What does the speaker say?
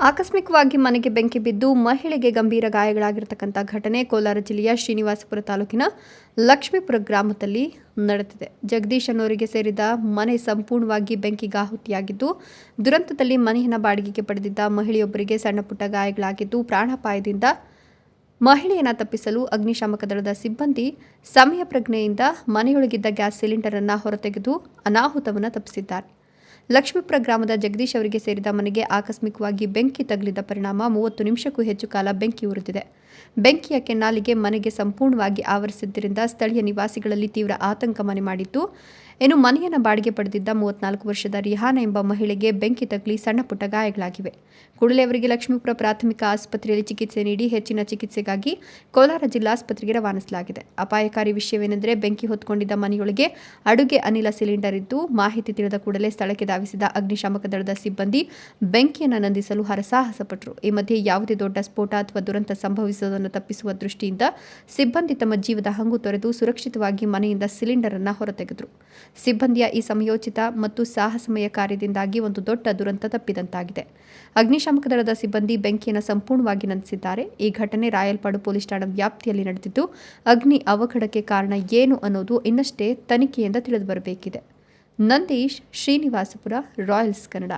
ಆಕಸ್ಮಿಕವಾಗಿ ಮನೆಗೆ ಬೆಂಕಿ ಬಿದ್ದು ಮಹಿಳೆಗೆ ಗಂಭೀರ ಗಾಯಗಳಾಗಿರತಕ್ಕಂಥ ಘಟನೆ ಕೋಲಾರ ಜಿಲ್ಲೆಯ ಶ್ರೀನಿವಾಸಪುರ ತಾಲೂಕಿನ ಲಕ್ಷ್ಮೀಪುರ ಗ್ರಾಮದಲ್ಲಿ ನಡೆದಿದೆ. ಜಗದೀಶ್ ಅನ್ನೋರಿಗೆ ಸೇರಿದ ಮನೆ ಸಂಪೂರ್ಣವಾಗಿ ಬೆಂಕಿಗಾಹುತಿಯಾಗಿದ್ದು, ದುರಂತದಲ್ಲಿ ಮನೆಯನ್ನು ಬಾಡಿಗೆಗೆ ಪಡೆದಿದ್ದ ಮಹಿಳೆಯೊಬ್ಬರಿಗೆ ಸಣ್ಣಪುಟ್ಟ ಗಾಯಗಳಾಗಿದ್ದು, ಪ್ರಾಣಾಪಾಯದಿಂದ ಮಹಿಳೆಯನ್ನು ತಪ್ಪಿಸಲು ಅಗ್ನಿಶಾಮಕ ದಳದ ಸಿಬ್ಬಂದಿ ಸಮಯ ಪ್ರಜ್ಞೆಯಿಂದ ಮನೆಯೊಳಗಿದ್ದ ಗ್ಯಾಸ್ ಸಿಲಿಂಡರ್ ಅನ್ನು ಹೊರತೆಗೆದು ಅನಾಹುತವನ್ನು ತಪ್ಪಿಸಿದ್ದಾರೆ. ಲಕ್ಷ್ಮೀಪುರ ಗ್ರಾಮದ ಜಗದೀಶ್ ಅವರಿಗೆ ಸೇರಿದ ಮನೆಗೆ ಆಕಸ್ಮಿಕವಾಗಿ ಬೆಂಕಿ ತಗುಲಿದ ಪರಿಣಾಮ 30 ನಿಮಿಷಕ್ಕೂ ಹೆಚ್ಚು ಕಾಲ ಬೆಂಕಿ ಉರಿದಿದೆ. ಬೆಂಕಿಯ ಕೆನ್ನಾಲಿಗೆ ಮನೆಗೆ ಸಂಪೂರ್ಣವಾಗಿ ಆವರಿಸಿದ್ದರಿಂದ ಸ್ಥಳೀಯ ನಿವಾಸಿಗಳಲ್ಲಿ ತೀವ್ರ ಆತಂಕ ಮನೆ ಮಾಡಿತ್ತು. ಇನ್ನು ಮನೆಯನ್ನು ಬಾಡಿಗೆ ಪಡೆದಿದ್ದ 34 ವರ್ಷದ ರಿಹಾನ ಎಂಬ ಮಹಿಳೆಗೆ ಬೆಂಕಿ ತಗುಲಿ ಸಣ್ಣಪುಟ್ಟ ಗಾಯಗಳಾಗಿವೆ. ಕೂಡಲೇ ಅವರಿಗೆ ಲಕ್ಷ್ಮೀಪುರ ಪ್ರಾಥಮಿಕ ಆಸ್ಪತ್ರೆಯಲ್ಲಿ ಚಿಕಿತ್ಸೆ ನೀಡಿ ಹೆಚ್ಚಿನ ಚಿಕಿತ್ಸೆಗಾಗಿ ಕೋಲಾರ ಜಿಲ್ಲಾಸ್ಪತ್ರೆಗೆ ರವಾನಿಸಲಾಗಿದೆ. ಅಪಾಯಕಾರಿ ವಿಷಯವೇನೆಂದರೆ, ಬೆಂಕಿ ಹೊತ್ತುಕೊಂಡಿದ್ದ ಮನೆಯೊಳಗೆ ಅಡುಗೆ ಅನಿಲ ಸಿಲಿಂಡರ್ ಇದ್ದು, ಮಾಹಿತಿ ತಿಳಿದ ಕೂಡಲೇ ಸ್ಥಳಕ್ಕೆ ಧಾವಿಸಿದ ಅಗ್ನಿಶಾಮಕ ದಳದ ಸಿಬ್ಬಂದಿ ಬೆಂಕಿಯನ್ನು ನಂದಿಸಲು ಹರಸಾಹಸ ಪಟ್ಟರು. ಈ ಮಧ್ಯೆ ಯಾವುದೇ ದೊಡ್ಡ ಸ್ಫೋಟ ಅಥವಾ ದುರಂತ ಸಂಭವಿಸುವುದನ್ನು ತಪ್ಪಿಸುವ ದೃಷ್ಟಿಯಿಂದ ಸಿಬ್ಬಂದಿ ತಮ್ಮ ಜೀವದ ಹಂಗು ತೊರೆದು ಸುರಕ್ಷಿತವಾಗಿ ಮನೆಯಿಂದ ಸಿಲಿಂಡರ್ ಅನ್ನು ಹೊರತೆಗೆದರು. ಸಿಬ್ಬಂದಿಯ ಈ ಸಮಯೋಚಿತ ಮತ್ತು ಸಾಹಸಮಯ ಕಾರ್ಯದಿಂದಾಗಿ ಒಂದು ದೊಡ್ಡ ದುರಂತ ತಪ್ಪಿದಂತಾಗಿದೆ. ಅಗ್ನಿಶಾಮಕ ದಳದ ಸಿಬ್ಬಂದಿ ಬೆಂಕಿಯನ್ನು ಸಂಪೂರ್ಣವಾಗಿ ನಂದಿಸಿದ್ದಾರೆ. ಈ ಘಟನೆ ರಾಯಲ್ಪಾಡು ಪೊಲೀಸ್ ಠಾಣಾ ವ್ಯಾಪ್ತಿಯಲ್ಲಿ ನಡೆದಿದ್ದು, ಅಗ್ನಿ ಅವಘಡಕ್ಕೆ ಕಾರಣ ಏನು ಅನ್ನೋದು ಇನ್ನಷ್ಟೇ ತನಿಖೆಯಿಂದ ತಿಳಿದುಬರಬೇಕಿದೆ. ನಂದೀಶ್, ಶ್ರೀನಿವಾಸಪುರ, ರಾಯಲ್ಸ್ ಕನ್ನಡ.